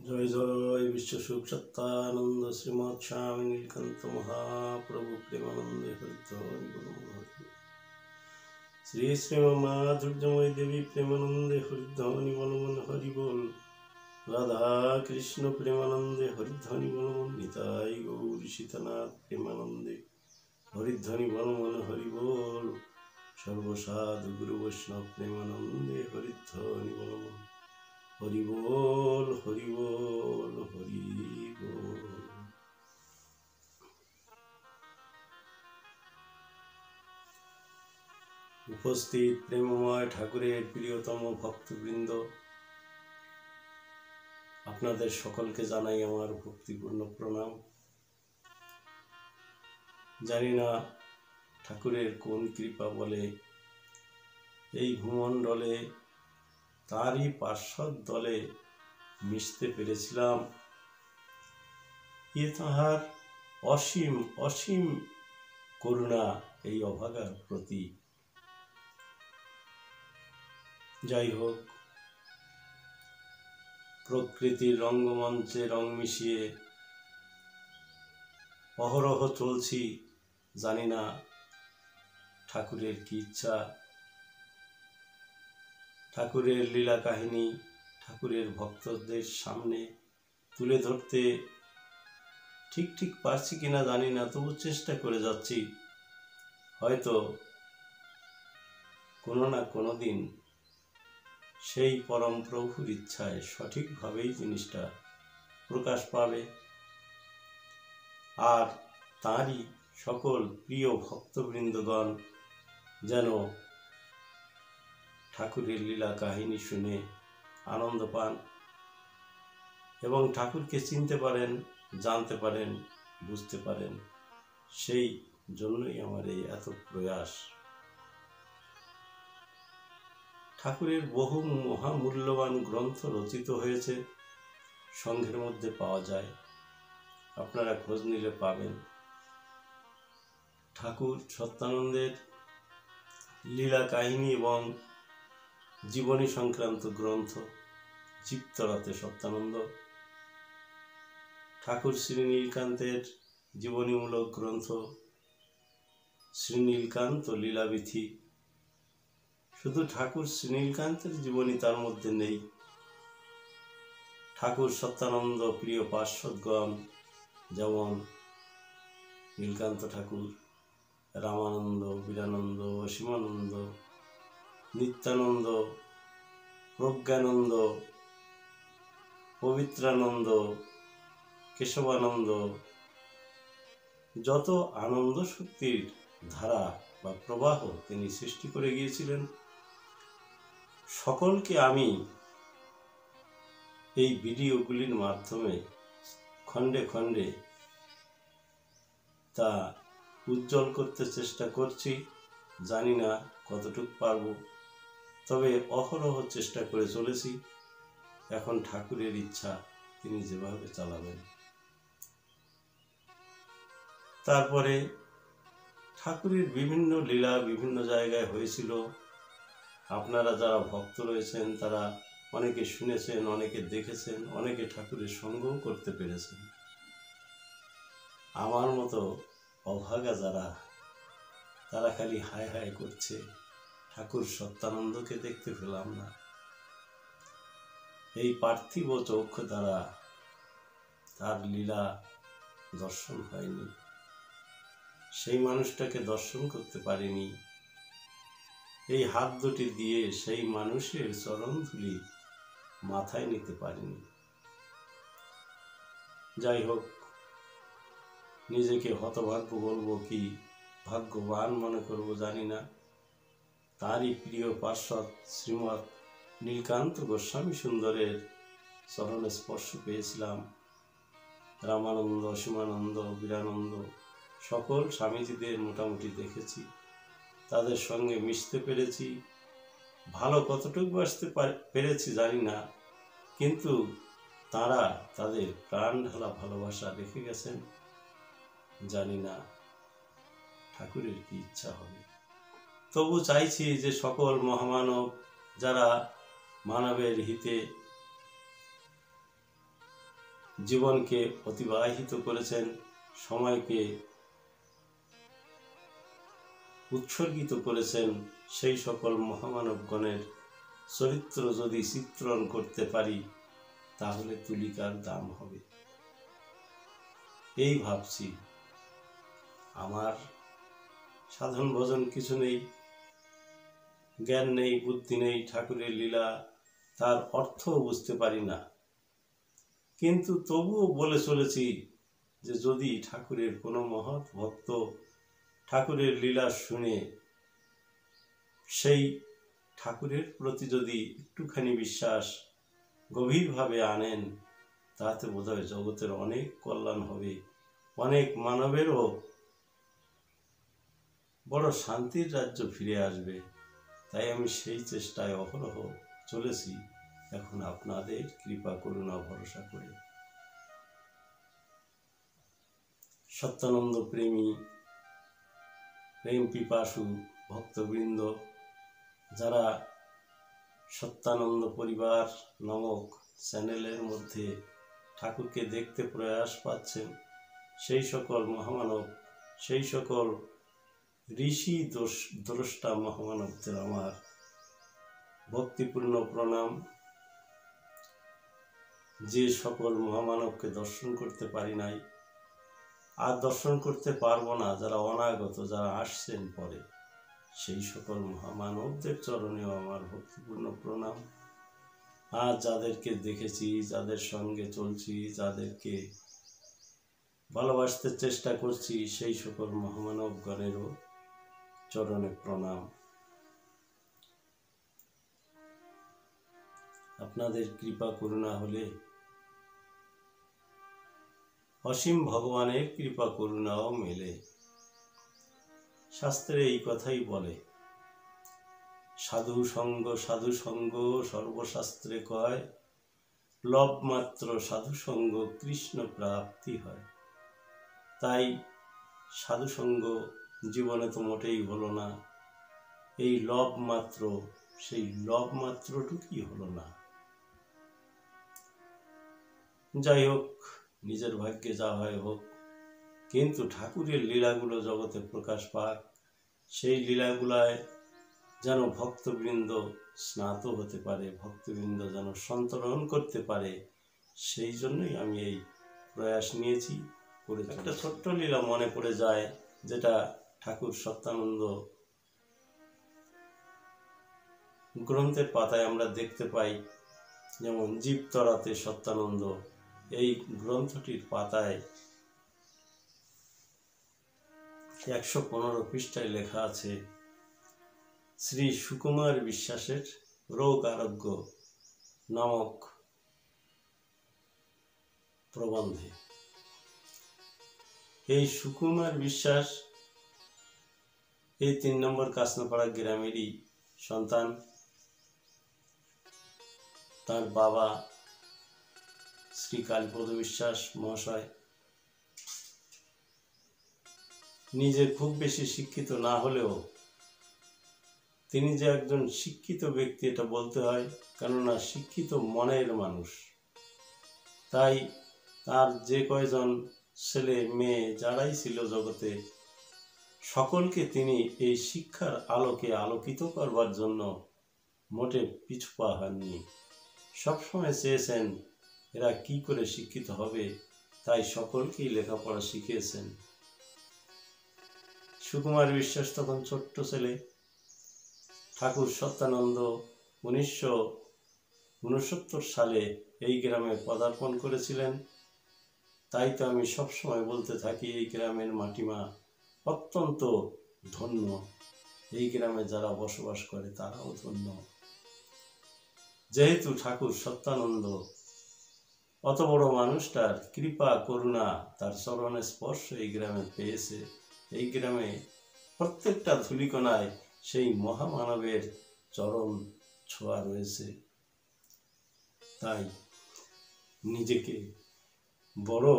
जय जय विश्वसुख सत्तानंद श्रीमद स्वामी नीलकंठ महाप्रभु प्रेमानंद हरिध्वनि श्री श्री माधुर्यमय देवी प्रेमानंदे हरिध्वनि बलमन हरि बोल। राधा कृष्ण प्रेमानंदे हरिध्वनि बलमन निताई गौर सीतानाथ प्रेमानंदे हरिध्वनि बलमन हरि बोल। सर्वसाधु गुरु वैष्णव प्रेमानंदे हरिध्वनि बलमन हरि बोल हरि बोल हरि बोल। उपस्थित प्रेममय ठाकुरेर प्रियतम भक्तबृंद, आपनादेर सकलके जानाई आमार भक्तिपूर्ण प्रणाम। जानि ना ठाकुरेर कोन कृपा बले एई भूमंडले तारी पार्षद दले मिशते पेरेछिलाम। ये ताहार असीम असीम करुणा এই অভাগার প্রতি। যাই হোক, প্রকৃতির রঙ্গমঞ্চে রং মিশিয়ে অহরহ চলছি। জানি না ঠাকুরের কি ইচ্ছা। ঠাকুরের লীলা কাহিনী ঠাকুরের ভক্তদের সামনে তুলে ধরতে ঠিক পারছি কিনা জানি না, তবু চেষ্টা করে যাচ্ছি। হয়তো কোনো না কোনো দিন সেই পরম প্রভুর ইচ্ছায় সঠিকভাবেই জিনিসটা প্রকাশ পাবে, আর তাঁরই সকল প্রিয় ভক্তবৃন্দগণ যেন ঠাকুরের লীলা কাহিনী শুনে আনন্দ পান এবং ঠাকুরকে চিনতে পারেন, জানতে পারেন, বুঝতে পারেন। সেই জন্যই আমার এই এত প্রয়াস। ঠাকুরের বহু মহামূল্যবান গ্রন্থ রচিত হয়েছে, সংঘের মধ্যে পাওয়া যায়, আপনারা খোঁজ নিলে পাবেন। ঠাকুর সত্যানন্দের লীলা কাহিনী এবং জীবনী সংক্রান্ত গ্রন্থ জীবতরাতে সত্যানন্দ, ঠাকুর শ্রী নীলকান্তের জীবনীমূলক গ্রন্থ শ্রী নীলকান্ত লীলাবিথি। শুধু ঠাকুর শ্রী নীলকান্তের জীবনী তার মধ্যে নেই, ঠাকুর সত্যানন্দ প্রিয় পার্শ্বদগণ যেমন নীলকান্ত ঠাকুর, রামানন্দ, বীরানন্দ, অসীমানন্দ, নিত্যানন্দ, প্রজ্ঞানন্দ, পবিত্রানন্দ, কেশবানন্দ, যত আনন্দ শক্তির ধারা বা প্রবাহ তিনি সৃষ্টি করে গিয়েছিলেন, সকলকে আমি এই ভিডিওগুলির মাধ্যমে খণ্ডে খণ্ডে তা উজ্জ্বল করতে চেষ্টা করছি। জানি না কতটুকু পারব, তবে অহরহ চেষ্টা করে চলেছি। এখন ঠাকুরের ইচ্ছা, তিনি যেভাবে চালাবেন। তারপরে ঠাকুরের বিভিন্ন লীলা বিভিন্ন জায়গায় হয়েছিল। আপনারা যারা ভক্ত রয়েছেন তারা অনেকে শুনেছেন, অনেকে দেখেছেন, অনেকে ঠাকুরের সঙ্গও করতে পেরেছেন। আমার মতো অভাগা যারা, তারা খালি হায় হায় করছে, ঠাকুর সত্যানন্দকে দেখতে পেলাম না। এই পার্থিব চোখ দ্বারা তার লীলা দর্শন হয়নি, সেই মানুষটাকে দর্শন করতে পারিনি। এই হাত দুটি দিয়ে সেই মানুষের চরণধুলি মাথায় নিতে পারিনি। যাই হোক, নিজেকে হতভাগ্য বলবো কি ভাগ্যবান মনে করব জানি না। তারই প্রিয় পার্ষদ শ্রীমৎ নীলকান্ত গোস্বামী সুন্দরের চরণে স্পর্শ পেয়েছিলাম। রামানন্দ, অসীমানন্দ, বীরানন্দ সকল স্বামীজিদের মোটামুটি দেখেছি, তাদের সঙ্গে মিশতে পেরেছি। ভালো কতটুকু বাসতে পেরেছি জানি না, কিন্তু তারা তাদের প্রাণ ঢালা ভালোবাসা রেখে গেছেন। জানি না ঠাকুরের কি ইচ্ছা হবে। তবু চাইছি যে সকল মহামানব যারা মানবের হিতে জীবনকে অতিবাহিত করেছেন, সময়কে উৎসর্গিত করেছেন, সেই সকল মহামানবগণের চরিত্র যদি চিত্রণ করতে পারি তাহলে তুলিকার দাম হবে। এই ভাবছি। আমার সাধন ভজন কিছু নেই, জ্ঞান নেই, বুদ্ধি নেই, ঠাকুরের লীলা তার অর্থও বুঝতে পারি না, কিন্তু তবুও বলে চলেছি যে যদি ঠাকুরের কোনো মহৎ ভক্ত ঠাকুরের লীলা শুনে সেই ঠাকুরের প্রতি যদি একটুখানি বিশ্বাস গভীরভাবে আনেন, তাতে বোধহয় জগতের অনেক কল্যাণ হবে, অনেক মানবেরও বড় শান্তির রাজ্য ফিরে আসবে। তাই আমি সেই চেষ্টায় অহরহ চলেছি, এখন আপনাদের কৃপা করুণা ভরসা করে। সত্যানন্দ প্রেমী, প্রেম পিপাসু ভক্তবৃন্দ, যারা সত্যানন্দ পরিবার নামক চ্যানেলের মধ্যে ঠাকুরকে দেখতে প্রয়াস পাচ্ছেন, সেই সকল মহামানব, সেই সকল ঋষি দ্রষ্টা মহামানবদের আমার ভক্তিপূর্ণ প্রণাম। যে সকল মহামানবকে দর্শন করতে পারি নাই, আর দর্শন করতে পারবো না, যারা অনাগত, যারা আসছেন পরে, সেই সকল মহামানবদের চরণেও আমার ভক্তিপূর্ণ প্রণাম। আর যাদেরকে দেখেছি, যাদের সঙ্গে চলছি, যাদেরকে ভালোবাসতে চেষ্টা করছি, সেই সকল মহামানবগণেরও চরণে প্রণাম। আপনাদের কৃপা করুণা হলে অসীম ভগবানের কৃপা করুণাও মেলে। শাস্ত্রে এই কথাই বলে, সাধু সঙ্গ সর্বশাস্ত্রে কয়, লব মাত্র সাধু সঙ্গ কৃষ্ণ প্রাপ্তি হয়। তাই সাধু সঙ্গ জীবনে তো মোটেই হলো না, এই লব মাত্র, সেই লব মাত্রটুকুই হলো না। যাই হোক, নিজের ভাগ্যে যা হয় হোক, কিন্তু ঠাকুরের লীলাগুলো জগতে প্রকাশ পাক, সেই লীলাগুলায় যেন ভক্তবৃন্দ স্নাত হতে পারে, ভক্তবৃন্দ যেন সন্তরণ করতে পারে, সেই জন্যই আমি এই প্রয়াস নিয়েছি। একটা ছোট্ট লীলা মনে পড়ে যায়, যেটা ঠাকুর সত্যানন্দ গ্রন্থের পাতায় আমরা দেখতে পাই। যেমন জীবতরাতে সত্যানন্দ, এই গ্রন্থটির পাতায় 115 পৃষ্ঠায় লেখা আছে শ্রী সুকুমার বিশ্বাসের রোগ আরোগ্য নামক প্রবন্ধে। এই সুকুমার বিশ্বাস এই 3 নম্বর কাসনাপাড়া গ্রামেরই সন্তান। তার বাবা শ্রী কালীপদ বিশ্বাস মহাশয় নিজে খুব বেশি শিক্ষিত না হলেও তিনি যে একজন শিক্ষিত ব্যক্তি এটা বলতে হয়, কেননা শিক্ষিত মনের মানুষ। তাই তার যে কয়জন ছেলে মেয়ে যারাই ছিল জগতে, সকলকে তিনি এই শিক্ষার আলোকে আলোকিত করবার জন্য মোটে পিছু পা হননি। সবসময় চেয়েছেন এরা কি করে শিক্ষিত হবে, তাই সকলকেই লেখাপড়া শিখিয়েছেন। সুকুমার বিশ্বাস তখন ছোট্ট ছেলে। ঠাকুর সত্যানন্দ 1969 সালে এই গ্রামে পদার্পণ করেছিলেন। তাই তো আমি সবসময় বলতে থাকি, এই গ্রামের মাটিমা অত্যন্ত ধন্য, এই গ্রামে যারা বসবাস করে তারাও ধন্য। যেহেতু ঠাকুর সত্যানন্দ অত বড় মানুষটার কৃপা করুণা, তার চরণে স্পর্শ এই গ্রামে পেয়েছে, এই গ্রামে প্রত্যেকটা ধূলিকণায় সেই মহামানবের চরণ ছোঁয়া রয়েছে। তাই নিজেকে বড়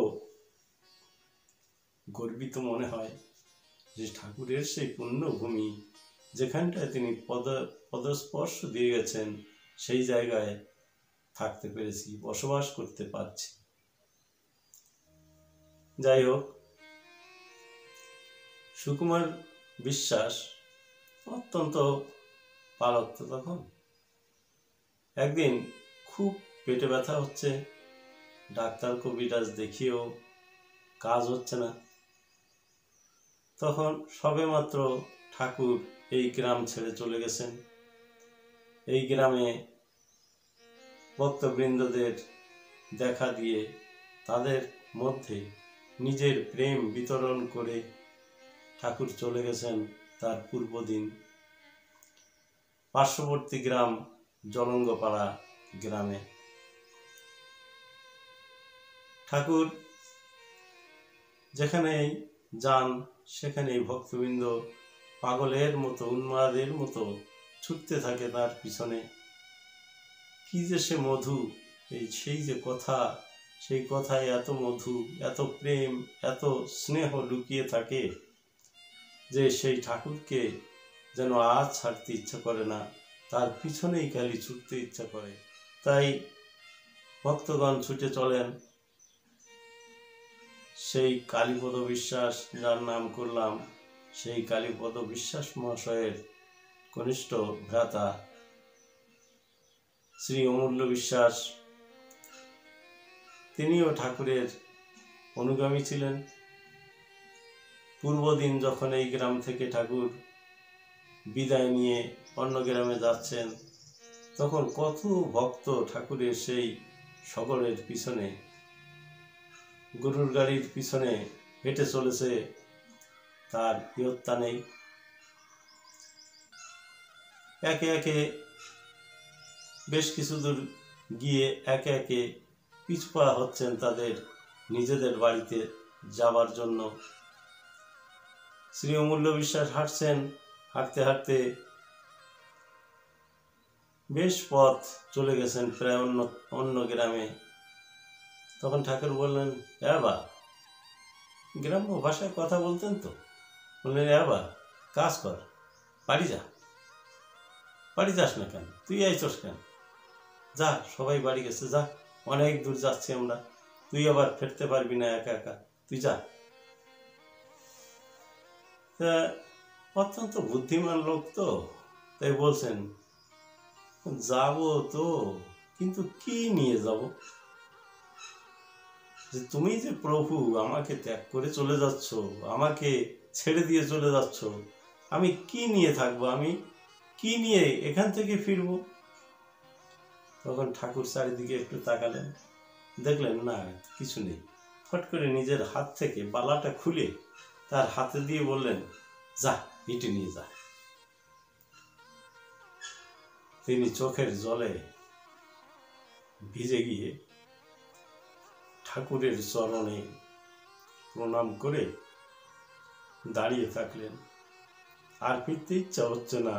গর্বিত মনে হয় যে ঠাকুরের সেই পুণ্যভূমি, যেখানটায় তিনি পদস্পর্শ দিয়ে গেছেন, সেই জায়গায় থাকতে পেরেছি, বসবাস করতে পারছি। যাই হোক, সুকুমার বিশ্বাস অত্যন্ত পারত। তখন একদিন খুব পেটে ব্যথা হচ্ছে, ডাক্তার কবিরাজ দেখিয়েও কাজ হচ্ছে না। তখন সবেমাত্র ঠাকুর এই গ্রাম ছেড়ে চলে গেছেন। এই গ্রামে ভক্তবৃন্দদের দেখা দিয়ে তাদের মধ্যে নিজের প্রেম বিতরণ করে ঠাকুর চলে গেছেন তার পূর্বদিন পার্শ্ববর্তী গ্রাম জলঙ্গপাড়া গ্রামে। ঠাকুর যেখানেই যান সেখানেই ভক্তবৃন্দ পাগলের মতো, উন্মাদের মতো ছুটতে থাকে তার পিছনে। কি যে সে মধু, সেই যে কথা, সেই কথায় এত মধু, এত প্রেম, এত স্নেহ লুকিয়ে থাকে যে সেই ঠাকুরকে যেন আজ ছাড়তে ইচ্ছা করে না, তার পিছনেই খালি ছুটতে ইচ্ছা করে। তাই ভক্তগণ ছুটে চলেন সেই কালীপদ বিশ্বাস, যার নাম করলাম, সেই কালীপদ বিশ্বাস মহাশয়ের কনিষ্ঠ ভ্রাতা শ্রী অমূল্য বিশ্বাস। তিনিও ঠাকুরের অনুগামী ছিলেন। পূর্বদিন যখন এই গ্রাম থেকে ঠাকুর বিদায় নিয়ে অন্য গ্রামে যাচ্ছেন, তখন কত ভক্ত ঠাকুরের সেই সকলের পিছনে, গরুর গাড়ির পিছনে হেঁটে চলেছে, তার ইয়ত্তা নেই। একে একে বেশ কিছু দূর গিয়ে একে একে পিছপা হচ্ছেন তাদের নিজেদের বাড়িতে যাবার জন্য। শ্রী অমূল্য বিশ্বাস হাঁটছেন, হাঁটতে হাঁটতে বেশ পথ চলে গেছেন প্রায় অন্য গ্রামে। তখন ঠাকুর বললেন, বা গ্রাম্য ভাষায় কথা বলতেন তো, বললেন, বা কাজ কর, বাড়ি যা। বাড়ি যাস না কেন? তুই আইছস কেন? যা, সবাই বাড়ি গেছে, যা, অনেক দূর যাচ্ছি আমরা, তুই আবার ফিরতে পারবি না একা একা, তুই যা। তা অত্যন্ত বুদ্ধিমান লোক তো, তাই বলছেন, যাব তো, কিন্তু কি নিয়ে যাব? যে তুমি যে প্রভু আমাকে ত্যাগ করে চলে যাচ্ছ, আমাকে ছেড়ে দিয়ে চলে যাচ্ছ, আমি কি নিয়ে থাকবো? আমি কি নিয়ে এখান থেকে ফিরবো? তখন ঠাকুর চারিদিকে একটু তাকালেন, দেখলেন না, কিছু নেই। ফট করে নিজের হাত থেকে বালাটা খুলে তার হাতে দিয়ে বললেন, যা, এটি নিয়ে যা। তিনি চোখের জলে ভিজে গিয়ে ঠাকুরের চরণে প্রণাম করে দাঁড়িয়ে থাকলেন। আর ফিরতে ইচ্ছা হচ্ছে না।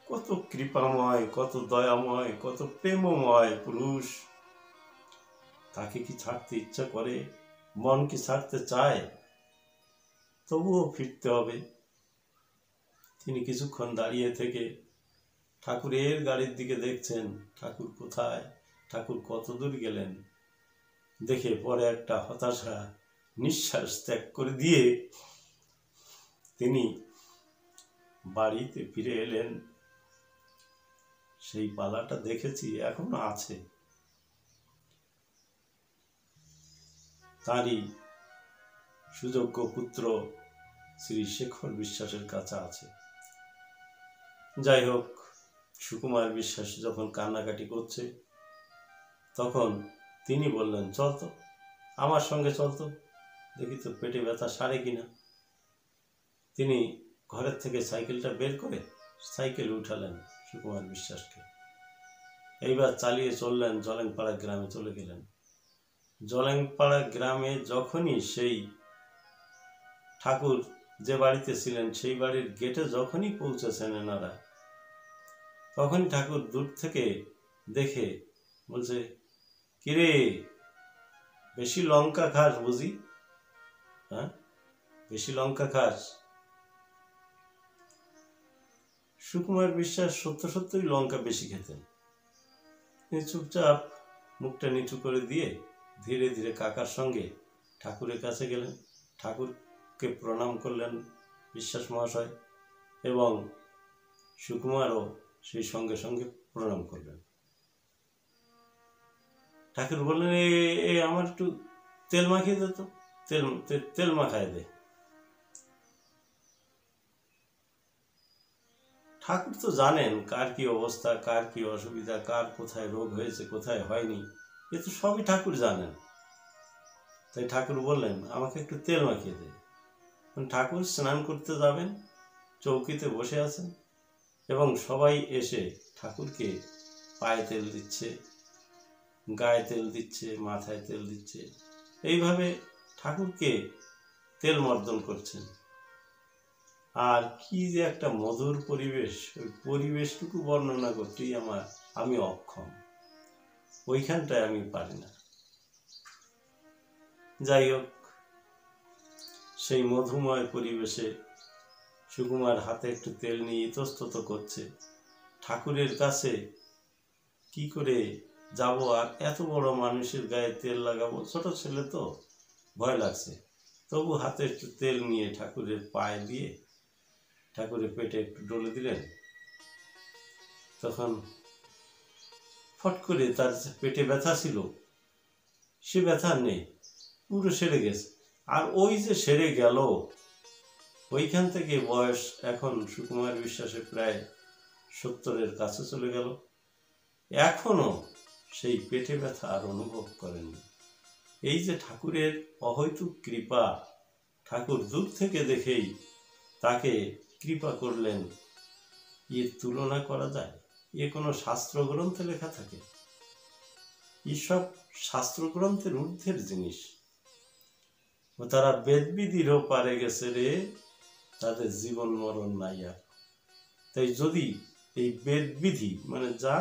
কত কৃপাময়, কত দয়াময়, কত প্রেমময় পুরুষ, তাকে কি ছাড়তে ইচ্ছা করে? মন কি ছাড়তে চায়? তবুও ফিরতে হবে। তিনি কিছুক্ষণ দাঁড়িয়ে থেকে ঠাকুরের গাড়ির দিকে দেখছেন, ঠাকুর কোথায়, ঠাকুর কত দূর গেলেন। দেখে পরে একটা হতাশা নিঃশ্বাস ত্যাগ করে দিয়ে তিনি বাড়িতে ফিরে এলেন। সেই পালাটা দেখেছি, এখনো আছে, তারই সুযোগ্য পুত্র শ্রী শেখর বিশ্বাসের কাছে আছে। যাই হোক, সুকুমার বিশ্বাস যখন কান্নাকাটি করছে, তখন তিনি বললেন, চল তো, আমার সঙ্গে চল তো, দেখি তো পেটে ব্যথা সারে কিনা। তিনি ঘরের থেকে সাইকেলটা বের করে সাইকেলে উঠালেন সুকুমার বিশ্বাসকে। এইবার চালিয়ে চললেন, জলেংপাড়া গ্রামে চলে গেলেন। জলেংপাড়া গ্রামে যখনই সেই ঠাকুর যে বাড়িতে ছিলেন সেই বাড়ির গেটে যখনই পৌঁছেছেন এনারা, তখনই ঠাকুর দূর থেকে দেখে বলছে, কিরে, বেশি লঙ্কা খাস বুঝি? হ্যাঁ, বেশি লঙ্কা খাস? সুকুমার বিশ্বাস সত্যই লঙ্কা বেশি খেতেন। তিনি চুপচাপ মুখটা নিচু করে দিয়ে ধীরে ধীরে কাকার সঙ্গে ঠাকুরের কাছে গেলেন, ঠাকুরকে প্রণাম করলেন বিশ্বাস মহাশয়, এবং সুকুমারও সেই সঙ্গে সঙ্গে প্রণাম করলেন। ঠাকুর বললেন, এ আমার একটু তেল মাখিয়ে দে, তো তেল মাখায় দে। ঠাকুর তো জানেন কার কি অবস্থা, কার কি অসুবিধা, কার কোথায় রোগ হয়েছে, কোথায় হয়নি, এ তো সবই ঠাকুর জানেন। তাই ঠাকুর বললেন, আমাকে একটু তেল মাখিয়ে দে। ঠাকুর স্নান করতে যাবেন, চৌকিতে বসে আছেন, এবং সবাই এসে ঠাকুরকে পায়ে তেল দিচ্ছে, গায়ে তেল দিচ্ছে, মাথায় তেল দিচ্ছে, এইভাবে ঠাকুরকে তেল মর্দন করছেন। আর কি যে একটা মধুর পরিবেশ, ওই পরিবেশটুকু বর্ণনা করতেই আমি অক্ষম, ওইখানটায় আমি পারি না। যাই হোক, সেই মধুময় পরিবেশে সুকুমার হাতে একটু তেল নিয়ে ইতস্তত করছে। ঠাকুরের কাছে কি করে যাব, আর এত বড় মানুষের গায়ে তেল লাগাবো, ছোট ছেলে তো, ভয় লাগছে। তবু হাতে একটু তেল নিয়ে ঠাকুরের পায়ে দিয়ে ঠাকুরের পেটে একটু ডলে দিলেন। তখন ফট করে তার পেটে ব্যথা ছিল, সে ব্যথা নেই, পুরো সেরে গেছে। আর ওই যে সেরে গেল, ওইখান থেকে বয়স এখন সুকুমার বিশ্বাসের প্রায় 70-এর কাছে চলে গেল, এখনো সেই পেটে ব্যথা আর অনুভব করেননি। এই যে ঠাকুরের অহৈতুক কৃপা, ঠাকুর দূর থেকে দেখেই তাকে কৃপা করলেন, এর তুলনা করা যায়? এ কোনো শাস্ত্রগ্রন্থে লেখা থাকে? এসব শাস্ত্রগ্রন্থের ঊর্ধ্বের জিনিস। ও তারা বেদবিধিরও পারে গেছে রে, তাদের জীবন মরণ নাই আর। তাই যদি এই বেদবিধি, মানে যা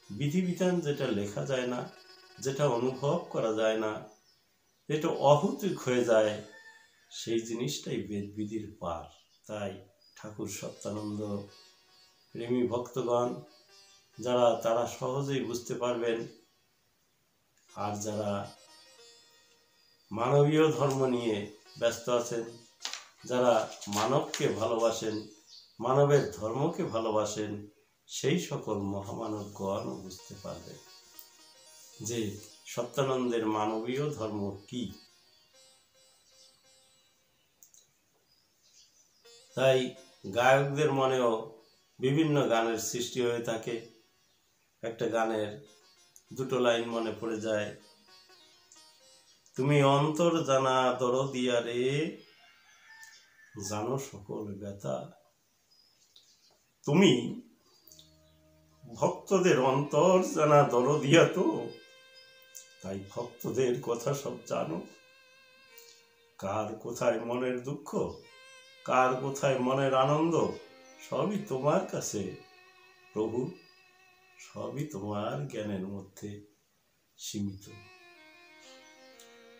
বিধিবিধান, যেটা লেখা যায় না, যেটা অনুভব করা যায় না, এটা অহৈতুক হয়ে যায়, সেই জিনিসটাই বেদবিধির পার। তাই ঠাকুর সত্যানন্দ প্রেমী ভক্তগণ যারা, তারা সহজেই বুঝতে পারবেন। আর যারা মানবীয় ধর্ম নিয়ে ব্যস্ত আছেন, যারা মানবকে ভালোবাসেন, মানবের ধর্মকে ভালোবাসেন, সেই সকল মহামানবগণও বুঝতে পারবেন যে সত্যানন্দের মানবীয় ধর্ম কি। তাই গায়কদের মনেও বিভিন্ন গানের সৃষ্টি হয়ে থাকে। একটা গানের দুটো লাইন মনে পড়ে যায়, তুমি অন্তর জানা দরদিয়া রে, জানো সকল ব্যথা। তুমি ভক্তদের অন্তর জানা দরদিয়া তো, তাই ভক্তদের কথা সব জানো। কার কোথায় মনের দুঃখ, কার কোথায় মনের আনন্দ, সবই তোমার কাছে প্রভু, সবই তোমার জ্ঞানের মধ্যে সীমিত।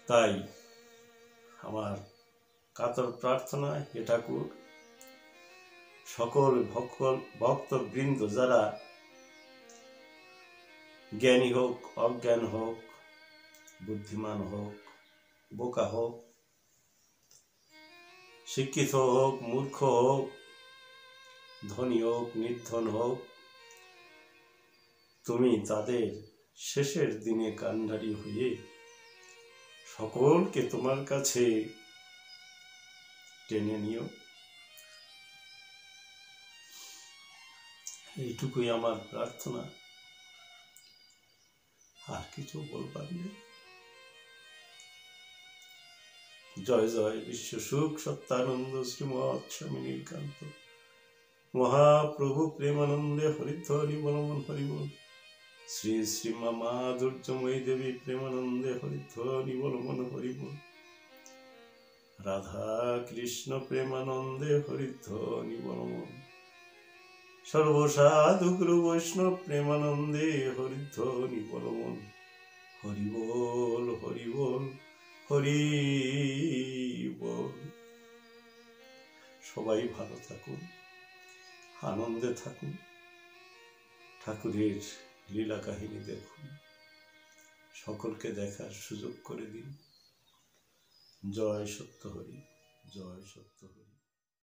তাই আমার কাতর প্রার্থনা, হে ঠাকুর, সকল ভক্তবৃন্দ যারা জ্ঞানী হোক, অজ্ঞান হোক, বুদ্ধিমান হোক, বোকা হোক, শিক্ষিত হোক, মূর্খ হোক, ধনী হোক, নির্ধন হোক, তুমি তাদের শেষের দিনে কান্ডারি হয়ে সকলকে তোমার কাছে টেনে নিও। এইটুকুই আমার প্রার্থনা, আর কিছু বলবার নেই। জয় জয় বিশ্ব সুখ সত্যানন্দ শ্রীমৎ স্বামী নীলকান্ত মহাপ্রভু প্রেমানন্দে হরিধ্বনি বলমন হরিবল। শ্রী শ্রী মা দুর্যময়ী দেবী প্রেমানন্দে হরিধ্বনি বলমন হরিবল। রাধা কৃষ্ণ প্রেমানন্দে হরিধ্বনি বলমন। সর্বসাধু গুরু বৈষ্ণব প্রেমানন্দে হরিধ্বনি বলমন। হরি বল, হরি বল, হরি বল। সবাই ভালো থাকুন, আনন্দে থাকুন, ঠাকুরের লীলা কাহিনী দেখুন, সকলকে দেখার সুযোগ করে দিন। জয় সত্য হরি, জয় সত্য হরি।